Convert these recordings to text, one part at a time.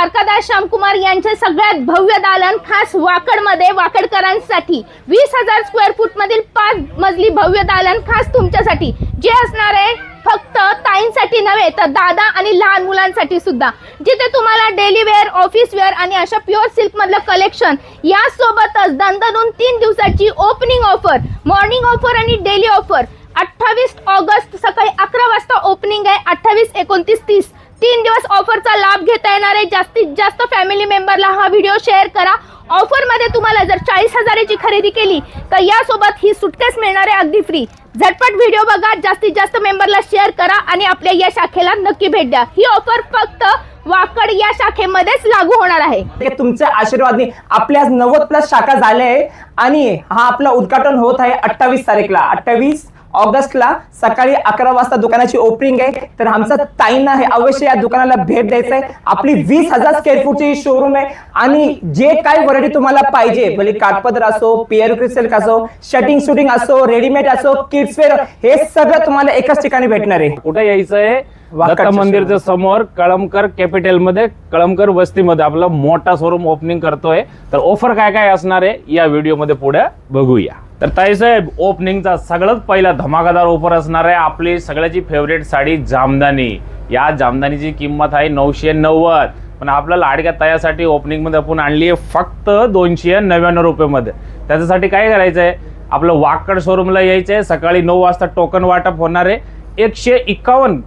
द्वारकादास श्यामकुमार यांचे सगळ्यात भव्य दालन खास वाकडमध्ये वाकडकरांसाठी 20,000 स्क्वेअर फूट मधील 5 मजली भव्य दालन खास तुमच्यासाठी, जे असणार आहे फक्त ताईंसाठी नव्हे तर दादा आणि लहान मुलांसाठी सुद्धा, जिथे तुम्हाला डेली वेअर, ऑफिस वेअर आणि अशा प्युअर सिल्क मधलं कलेक्शन, यासोबतच दणदणून 3 दिवसाची ओपनिंग ऑफर, मॉर्निंग ऑफर आणि डेली ऑफर. 28 ऑगस्ट सकाळी 11 वाजता ओपनिंग आहे. 28, 29, 30 3 दिवस ऑफरचा लाभ घेता येणार आहे. जास्तीत जास्त फॅमिली मेंबरला हा व्हिडिओ शेअर करा. ऑफर मध्ये तुम्हाला जर 40,000ची खरेदी केली तर यासोबत ही सुटकेस मिळणार आहे अगदी फ्री. झटपट व्हिडिओ बघा, जास्तीत जास्त मेंबरला शेअर करा आणि आपल्या या शाखेला नक्की भेट द्या. ही ऑफर फक्त वाकड या शाखेमध्येच लागू होणार आहे. तुमच्या आशीर्वादाने आपल्या 90+ शाखा झाल्या आहे आणि हा आपला उद्घाटन होत आहे 28 तारीखला. 28 ऑगस्टला सकाळी 11 वाजता दुकानाची ओपनिंग आहे. तर आमचा ताईंना हे अवश्य या दुकानाला भेट द्यायचं आहे. आपली 20,000 स्क्वेअर फूटची शोरूम आहे आणि जे काही व्हरायटी तुम्हाला पाहिजे, भले काठपदर असो, पेअर क्रिस्टल असो, शटिंग शूटिंग असो, रेडीमेड असो, किड्स वेअर, हे सगळं तुम्हाला एकाच ठिकाणी भेटणार आहे. कुठे यायचं आहे? दत्त मंदिरच्या समोर कळमकर कॅपिटल मध्ये, कळमकर वस्तीमध्ये आपला मोठा शोरूम ओपनिंग करतोय. तर ऑफर काय काय असणार आहे या व्हिडिओ मध्ये पुढे बघूया. तर ताईसाहेब, ओपनिंगचा सगळ्यात पहिला धमाकादार ऑफर असणार आहे आपली सगळ्याची फेवरेट साडी जामदानी. या जामदानीची किंमत आहे 990, पण आपल्या लाडक्या तायासाठी ओपनिंग मध्ये आपण आणली आहे फक्त 299 रुपये मध्ये. त्याच्यासाठी काय करायचं आहे, आपलं वाकड शोरूमला यायचं आहे. सकाळी 9 वाजता टोकन वाटप होणार आहे. 151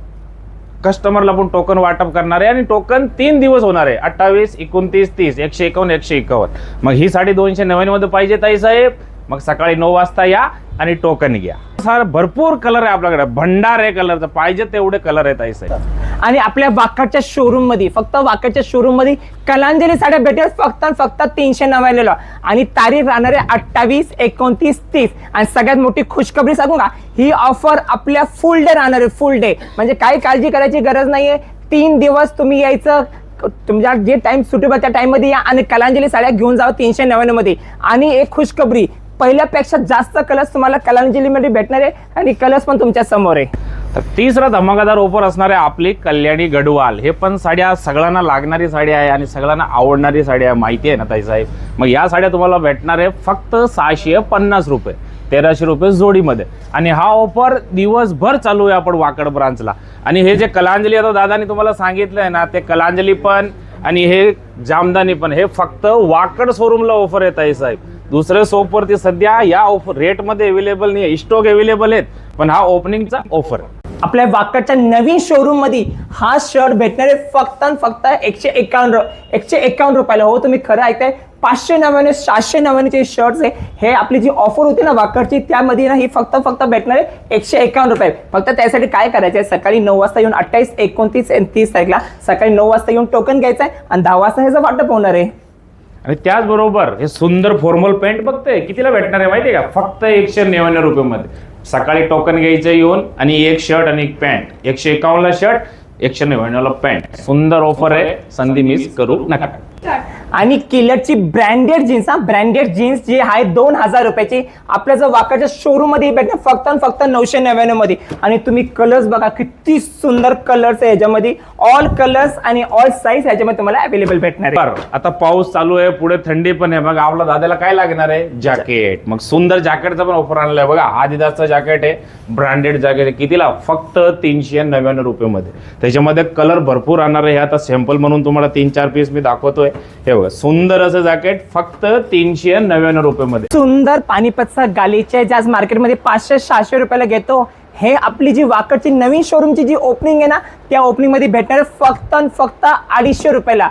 कस्टमरला आपण टोकन वाटप करणार आहे आणि टोकन 3 दिवस होणार आहे. 28, 29, 30, 151, 151. मग ही साडी 299 मध्ये पाहिजे ताईसाहेब, मग सकाळी 9 वाजता या आणि टोकन घ्या. सर भरपूर कलर आहे आपल्याकडे, भंडार आहे कलरचा, पाहिजे तेवढे कलर आहेत ताईसाहेब. आणि आपल्या वाकडच्या शोरूम मध्ये, फक्त वाकडच्या शोरूम मध्ये कलांजली साड्या भेटेल फक्त 399 आणि तारीख राहणार आहे 28, 29, 30. आणि सगळ्यात मोठी खुशखबरी सांगू का, ही ऑफर आपल्या फुल डे राहणार आहे. फुल डे म्हणजे काही काळजी करायची गरज नाहीये. 3 दिवस तुम्ही यायचं, तुमच्या जे टाइम सुटेबल त्या टाइम मध्ये या आणि कलांजली साड्या घेऊन जावा 399 मध्ये. आणि एक खुशखबरी, पहिल्यापेक्षा जास्त कलर्स तुम्हाला कलांजली मध्ये भेटणार आहे आणि कलर्स पण तुमच्या समोर आहे. तर तिसरा धमाकादार ऑफर असणार आहे आपली कल्याणी गडवाल. हे पण साड्या सगळ्यांना लागणारी साडी आहे आणि सगळ्यांना आवडणारी साडी आहे, माहिती आहे ना ताईसाहेब. मग या साड्या तुम्हाला भेटणार आहे फक्त 650 रुपये, 1300 रुपये जोडीमध्ये. आणि हा ऑफर दिवसभर चालू आहे आपण वाकड ब्रांचला. आणि हे जे कलांजली आता दादानी तुम्हाला सांगितलं आहे ना, ते कलांजली पण आणि हे जामदानी पण हे फक्त वाकड शोरूमला ऑफर येत आहे साहेब. दुसरे शॉपवरती सध्या या ऑफर रेटमध्ये अवेलेबल नाही आहे, स्टॉक अवेलेबल आहेत, पण हा ओपनिंगचा ऑफर. आपल्या वाकडच्या नवीन शोरूम मध्ये हा शर्ट भेटणार आहे फक्त 151 रुपयाला. हो, तुम्ही खरं ऐकताय. 599, 799 शर्ट्स आहे. हे आपली जी ऑफर होती ना वाकडची, त्यामध्ये ना ही फक्त भेटणार आहे 151 रुपये. फक्त त्यासाठी काय करायचं आहे, सकाळी 9 वाजता येऊन 28, 29 आणि 30 तारीखला सकाळी 9 वाजता येऊन टोकन घ्यायचं आहे आणि 10 वाजता ह्याचं वाटप होणार आहे. आणि त्याचबरोबर हे सुंदर फॉर्मल पॅन्ट बघते कितीला भेटणार आहे माहिती आहे का, फक्त 199 रुपये मध्ये. सकाळी टोकन घ्यायचं येऊन आणि एक शर्ट आणि एक पॅन्ट. 151ला शर्ट, 199ला पॅन्ट. सुंदर ऑफर आहे, संधी मिस करू नका. आणि किलरची ब्रँडेड जीन्स जी आहे 2000 रुपयाची आपल्या जर वाकडच्या शोरूम मध्ये भेटणार फक्त 999 मध्ये. आणि तुम्ही कलर्स बघा, किती सुंदर कलर्स आहे याच्यामध्ये. ऑल कलर्स आणि ऑल साईज याच्यामध्ये तुम्हाला अवेलेबल भेटणार आहे. आता पाऊस चालू आहे, पुढे थंडी पण आहे. मग आपल्या दादाला काय लागणार आहे, जॅकेट. मग सुंदर जॅकेटचा पण ऑफर आणलाय बघा. आदिदासचं जॅकेट आहे, ब्रँडेड जॅकेट आहे. कितीला, फक्त 399 रुपये मध्ये. त्याच्यामध्ये कलर भरपूर आणणार आहे. आता सॅम्पल म्हणून तुम्हाला 3-4 पीस मी दाखवतोय. हे बघा, सुंदर असं जॅकेट फक्त 399 रुपये मध्ये. सुंदर पानिपतचा गालीचे जे आज मार्केटमध्ये 500-600 रुपयाला घेतो, हे आपली जी वाकडची नवीन शोरूमची जी ओपनिंग आहे ना, त्या ओपनिंग मध्ये भेटणार फक्त 250 रुपयाला.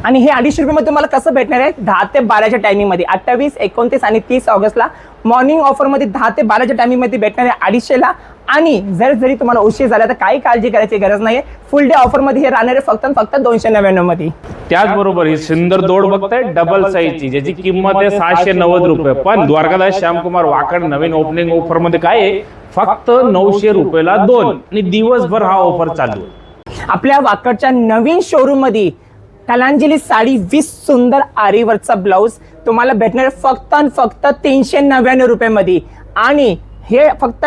आणि हे 250 रुपये तुम्हाला कसं भेटणार आहे, 10 ते 12च्या टायमिंग मध्ये. 28, 29 आणि 30 ऑगस्टला मॉर्निंग ऑफर मध्ये 10 ते 12च्या टायमिंग मध्ये भेटणार आहे 250ला. आणि जरी तुम्हाला उशीर झाला तर काही काळजी करायची गरज नाहीये. फुल डे ऑफर मध्ये हे राहणार आहे फक्त 299 मध्ये. त्याचबरोबर ही सुंदर दोड बघताय डबल साईजची, ज्याची किंमत आहे 690 रुपये. पण द्वारकादास श्यामकुमार वाकड नवीन ओपनिंग ऑफर मध्ये काय आहे, फक्त 900 रुपयाला 2. आणि दिवसभर हा ऑफर चालू आहे. आपल्या वाकडच्या नवीन शोरूम मध्ये कलांजली साडी 20 सुंदर आरीवरचा ब्लाउज तुम्हाला भेटणार फक्त 399 रुपये मध्ये. आणि हे फक्त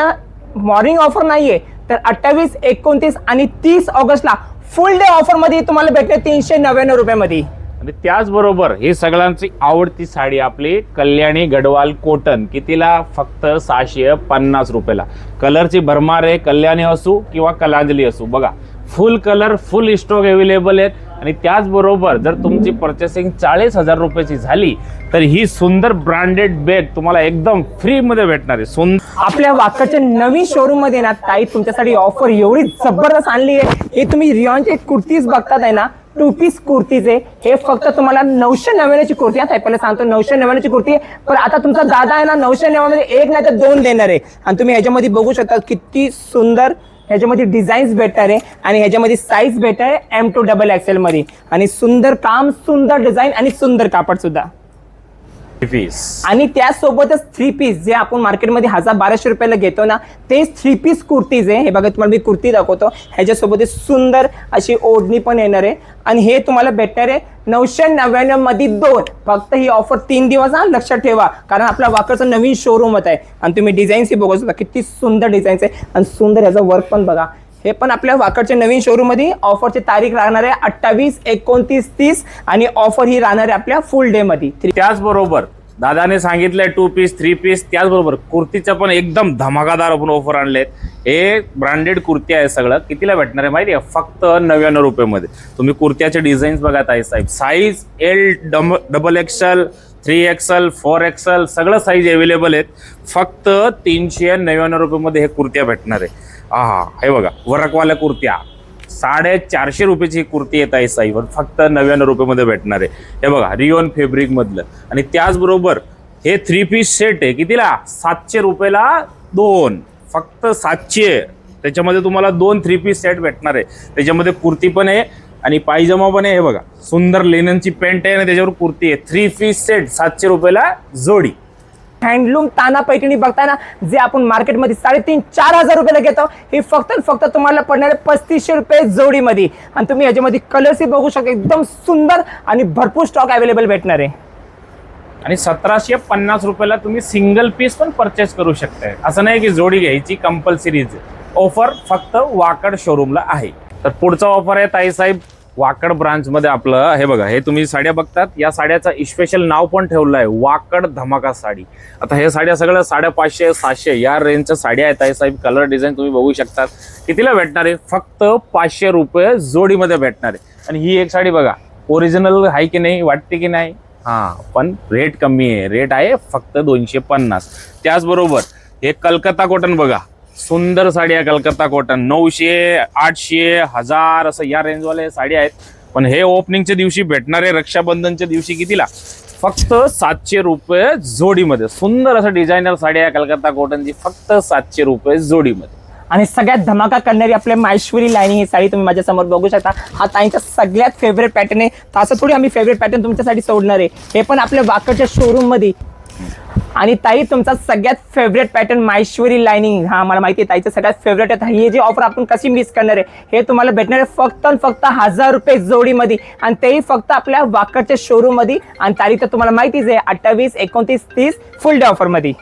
मॉर्निंग ऑफर नाहीये, तर 28, 29 आणि 30 ऑगस्टला फुल डे ऑफर मध्ये तुम्हाला भेटते 399 रुपयामध्ये. आणि त्याचबरोबर ही सगळ्यांची आवडती साडी आपली कल्याणी गडवाल कॉटन, कितीला? फक्त 650 रुपयाला. कलरची भरमार आहे, कल्याणी असू किंवा कलांजली असू. बघा फुल कलर, फुल स्टॉक अवेलेबल आहेत. आणि त्याचबरोबर जर तुमची पर्चेसिंग 40,000 रुपयाची झाली तर ही सुंदर ब्रँडेड बॅग तुम्हाला एकदम फ्री मध्ये भेटणार आहे. सुंदर आपल्या वाकडच्या नवीन शोरूम मध्ये ना ताई तुमच्यासाठी ऑफर एवढी जबरदस्त आणली आहे. हे तुम्ही रियॉनचे कुर्तीज बघतात आहे ना, 2 पीस कुर्तीज आहे. हे फक्त तुम्हाला 999 ची कुर्ती आहे. पहिला सांगतो 999 ची कुर्ती आहे. पण आता तुमचा दादा आहे ना 999 मध्ये एक नाही तर 2 देणार आहे. आणि तुम्ही ह्याच्यामध्ये बघू शकता किती सुंदर ह्याच्यामध्ये डिझाईन्स बेटर आहे. आणि ह्याच्यामध्ये साईज बेटर आहे M2 XXL मध्ये. आणि सुंदर काम, सुंदर डिझाईन आणि सुंदर कापड सुद्धा. आणि त्यासोबतच 3 पीस जे आपण मार्केटमध्ये 1000-1200 रुपयाला घेतो ना, तेच 3 पीस कुर्तीज आहे. हे बघा तुम्हाला मी कुर्ती दाखवतो. ह्याच्यासोबत सुंदर अशी ओढणी पण येणार आहे. आणि हे तुम्हाला भेटणार आहे 999 मध्ये 2. फक्त ही ऑफर 3 दिवस हा, लक्षात ठेवा. कारण आपला वाकरचं नवीन शोरूम आहे. आणि तुम्ही डिझाईन्स बघू शकता किती सुंदर डिझाईन्स आहे. आणि सुंदर याचा वर्क पण बघा. हे पण आपल्या वाकडच्या नवीन शोरूम मध्ये ऑफरची तारीख राहणार आहे 28, 29, 30. आणि ऑफर ही राहणार आहे आपल्या फुल डे मध्ये. त्याचबरोबर दादाने सांगितलंय 2 पीस 3 पीस. त्याचबरोबर कुर्तीचं पण एकदम धमाकादार आपण ऑफर आणलेत. हे ब्रँडेड कुर्ती आहे. सगळं कितीला भेटणार आहे माहिती आहे? फक्त 99 रुपयामध्ये. तुम्ही कुर्त्याचे डिझाईन्स बघत आहे साहेब. Size L, XXL, 3XL, 4XL सगळं साईज अवेलेबल आहेत. फक्त 399 रुपयामध्ये हे कुर्त्या भेटणार आहे. हे बघा वर्कवाल्या कुर्त्या 450 रुपयाची कुर्ती येत आहे साईवर. फक्त 99 रुपयामध्ये भेटणार आहे. हे बघा रिओन फॅब्रिक मधलं. आणि त्याचबरोबर हे 3 पीस सेट आहे. कितीला? 700 रुपयाला 2. फक्त 700. त्याच्यामध्ये तुम्हाला 2 3 पीस सेट भेटणार आहे. त्याच्यामध्ये कुर्ती पण आहे आणि पायजमा पण आहे. हे बघा सुंदर लेननची पॅन्ट आहे आणि त्याच्यावर कुर्ती आहे. 3 पीस सेट 700 रुपयाला जोडी. हँडलूम ताना पैठणी बघताना जे आपण मार्केटमध्ये 3,500-4 हजार रुपयाला घेतो, हे फक्त तुम्हाला पडणार 3500 रुपये जोडीमध्ये. आणि तुम्ही याच्यामध्ये कलर्स बघू शकता. एकदम सुंदर आणि भरपूर स्टॉक अवेलेबल भेटणार आहे. आणि 1750 रुपयाला तुम्ही सिंगल पीस पण परचेस करू शकताय. असं नाही की जोडी घ्यायची कंपल्सरीज. ऑफर फक्त वाकड शोरूमला आहे. तर पुढचा ऑफर आहे ताई साहेब वाकड ब्रांच मध्ये आपलं. हे बघा हे तुम्ही साड्या बघतात. या साड्याचा स्पेशल नाव पण ठेवलं आहे वाकड धमाका साडी. आता हे साड्या सगळं 550-700 या रेंजच्या साड्या आहेत ताई साहेब. कलर डिझाईन तुम्ही बघू शकतात. कितीला भेटणार आहे? फक्त 500 रुपये जोडीमध्ये भेटणार आहे. आणि ही एक साडी बघा ओरिजिनल आहे की नाही, वाटते की नाही? पण रेट कमी आहे. रेट आहे फक्त 250. त्याचबरोबर हे कलकत्ता कॉटन बघा. सुंदर साडी आहे कलकत्ता कॉटन. 900, 800, 1000 असं या रेंजवाले साडी आहेत. पण हे ओपनिंगच्या दिवशी भेटणार आहे रक्षाबंधनच्या दिवशी. कितीला? फक्त 700 रुपये जोडीमध्ये. सुंदर असं डिझायनर साडी आहे कलकत्ता कॉटनची. फक्त 700 रुपये जोडीमध्ये. आणि सगळ्यात धमाका करणारी आपल्या माहेश्वरी लाईनिंग ही साडी तुम्ही माझ्या समोर बघू शकता. हा ताईंचा सगळ्यात फेवरेट पॅटर्न आहे. असं थोडी आम्ही फेवरेट पॅटर्न तुमच्यासाठी सोडणार आहे. हे पण आपल्या वाकडच्या शोरूम मध्ये. आणि ताई तुमचा सगळ्यात फेवरेट पॅटर्न माहेश्वरी लाईनिंग मला माहिती आहे ताईचं सगळ्यात फेवरेट आहे. ही जी ऑफर आपण कशी मिस करणार आहे? हे तुम्हाला भेटणार आहे फक्त 1000 रुपये जोडीमध्ये. आणि तेही फक्त आपल्या वाकडच्या शोरूम मध्ये. आणि तारीख तर तुम्हाला माहितीच आहे 28, 29, 30 फुल डे ऑफर मध्ये.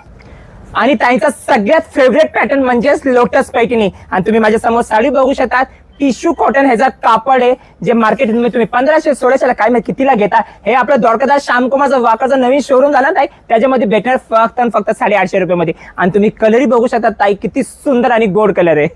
आणि ताईचा सगळ्यात फेवरेट पॅटर्न म्हणजेच लोटस पैठणी. आणि तुम्ही माझ्या समोर साडी बघू शकता. टिश्यू कॉटन ह्याचा कापड आहे जे मार्केटमध्ये तुम्ही 1500-1600 काय माहिती कितीला घेता. हे आपलं द्वारकादास श्यामकुमारचा वाकरचा नवीन शोरूम झाला ताई. त्याच्यामध्ये भेटणार फक्त 850 रुपयामध्ये. आणि तुम्ही कलरही बघू शकता ताई किती सुंदर आणि गोड कलर आहे.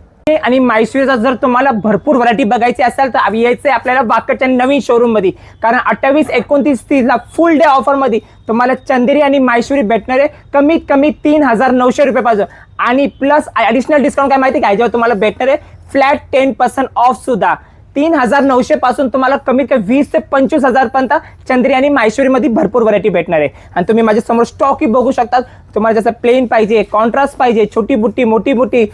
आणि माहेश्वरीचा जर तुम्हाला भरपूर व्हरायटी बघायची असेल तर यायचं आपल्याला वाकडच्या नवीन शोरूम मध्ये. कारण 28, 29, 30 ला फुल डे ऑफर मध्ये तुम्हाला चंदेरी आणि माहेश्वरी भेटणार आहे कमीत कमी 3900 रुपयापासून. आणि प्लस ऍडिशनल डिस्काउंट काय माहिती काय, जेव्हा तुम्हाला भेटणार आहे फ्लॅट 10% ऑफ सुद्धा. 3900 पासून तुम्हाला कमीत कमी 20 ते 25,000 पर्यंत चंद्री आणि माहेश्वरी मध्ये भरपूर व्हरायटी भेटणार आहे. आणि तुम्ही माझ्या समोर स्टॉकही बघू शकता. तुम्हाला जसं प्लेन पाहिजे, कॉन्ट्रास्ट पाहिजे, छोटी बुट्टी, मोठी बुट्टी,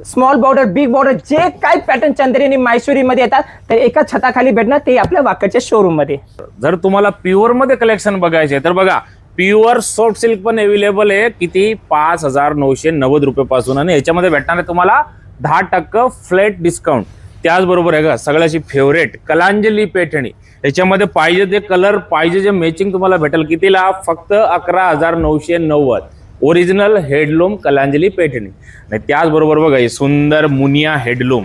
स्मॉल बॉर्डर, बिग बॉर्डर, जे काय पॅटर्न चंद्री आणि माहेश्वरी मध्ये येतात ते एका छताखाली भेटणार. ते आपल्या वाकडच्या शोरूम मध्ये. जर तुम्हाला प्युअर मध्ये कलेक्शन बघायचे तर बघा प्युअर सॉफ्ट सिल्क पण अवेलेबल आहे. किती? 5990 रुपयापासून. आणि याच्यामध्ये भेटणार आहे तुम्हाला 10% फ्लॅट डिस्काउंट. त्याचबरोबर आहे का सगळ्याची फेवरेट कलांजली पैठणी. याच्यामध्ये पाहिजे ते कलर, पाहिजे जे मॅचिंग तुम्हाला भेटेल. कितीला? फक्त 11,990. ओरिजिनल हेडलूम कलांजली पैठणी. आणि त्याचबरोबर बघा ही सुंदर मुनिया हेडलूम.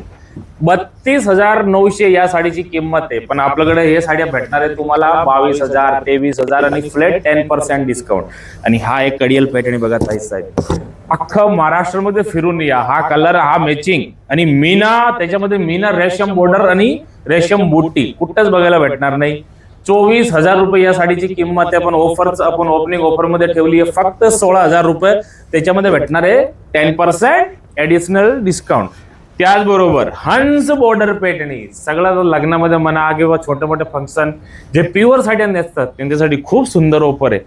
32,900 या साडीची किंमत आहे. पण आपल्याकडे हे साड्या भेटणार आहे तुम्हाला 22,000, 23,000 आणि फ्लॅट 10% डिस्काउंट. आणि हा एक कडियल पॅटर्न बघा ताई साहेब, अख्खं महाराष्ट्रामध्ये फिरून या. हा कलर, हा मॅचिंग आणि मीना, त्याच्यामध्ये मीना रेशम बॉर्डर आणि रेशम बुट्टी कुठंच बघायला भेटणार नाही. 24,000 रुपये या साडीची किंमत आहे. आपण ओपनिंग ऑफर मध्ये ठेवली आहे फक्त 16,000 रुपये. त्याच्यामध्ये भेटणार आहे 10% ऍडिशनल डिस्काउंट. त्याचबरोबर हंस बॉर्डर पेटणी, सगळ्या लग्नामध्ये म्हणा किंवा छोटे मोठे फंक्शन जे प्युअर साड्या नेसतात त्यांच्यासाठी खूप सुंदर ऑफर आहे.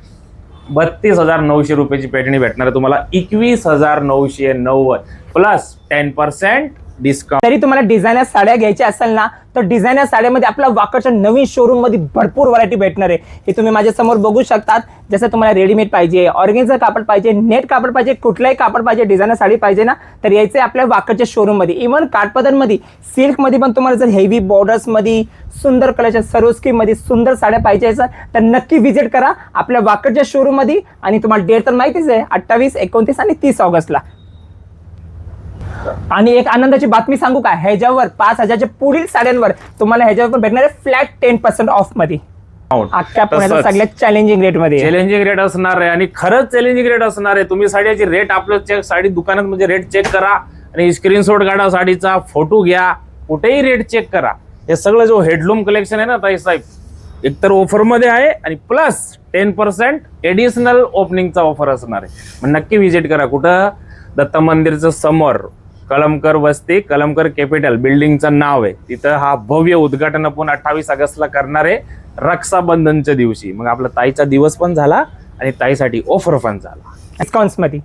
32,900 रुपयाची पेटणी भेटणार आहे तुम्हाला 21,990 प्लस 10% डिस्काउंट. तरी तुम्हाला डिझायनर साड्या घ्यायच्या असेल ना, तर डिझायनर साड्यामध्ये आपल्या वाकडच्या नवीन शोरूम मध्ये भरपूर व्हरायटी भेटणार आहे. हे तुम्ही माझ्या समोर बघू शकतात. जसं तुम्हाला रेडीमेड पाहिजे, ऑर्गेन्झा कापड पाहिजे, नेट कापड पाहिजे, कुठलाही कापड पाहिजे, डिझायनर साडी पाहिजे ना, तर यायचे आपल्या वाकडच्या शोरूम मध्ये. इव्हन काठपदरमध्ये, सिल्क मध्ये पण तुम्हाला जर हेवी बॉर्डर्स मध्ये, सुंदर कलरच्या सरोस्की मध्ये सुंदर साड्या पाहिजे तर नक्की व्हिजिट करा आपल्या वाकडच्या शोरूम मध्ये. आणि तुम्हाला डेट तर माहितीच आहे, 28, 29 आणि 30 ऑगस्टला. आणि एक आनंदाची बातमी सांगू का, ह्याच्यावर 5,000च्या पुढील साड्यांवर तुम्हाला ह्याच्यावर पण भेटणार आहे फ्लॅट 10% ऑफ मध्ये. अख्ख्या पुण्याच्या सगळ्यात चॅलेंजिंग रेट मध्ये. चॅलेंजिंग रेट असणार आहे आणि खरंच चॅलेंजिंग रेट असणार आहे. तुम्ही साडीची रेट आपलं साडी दुकानात म्हणजे रेट चेक करा आणि स्क्रीनशॉट काढा, साडीचा फोटो घ्या, कुठेही रेट चेक करा. हे सगळं जो हेडलूम कलेक्शन आहे ना ताई साहेब, एकतर ऑफर मध्ये आहे आणि प्लस 10% एडिशनल ओपनिंगचा ऑफर असणार आहे. मग नक्की व्हिजिट करा. कुठं? दत्त मंदिरचं समोर, कळमकर वस्ती, कळमकर कॅपिटल बिल्डिंगचं नाव आहे तिथं. हा भव्य उद्घाटन आपण 28 ऑगस्टला करणार आहे रक्षाबंधनच्या दिवशी. मग आपला ताईचा दिवस पण झाला आणि ताईसाठी ऑफर पण झाला डिस्काउंट्स मध्ये.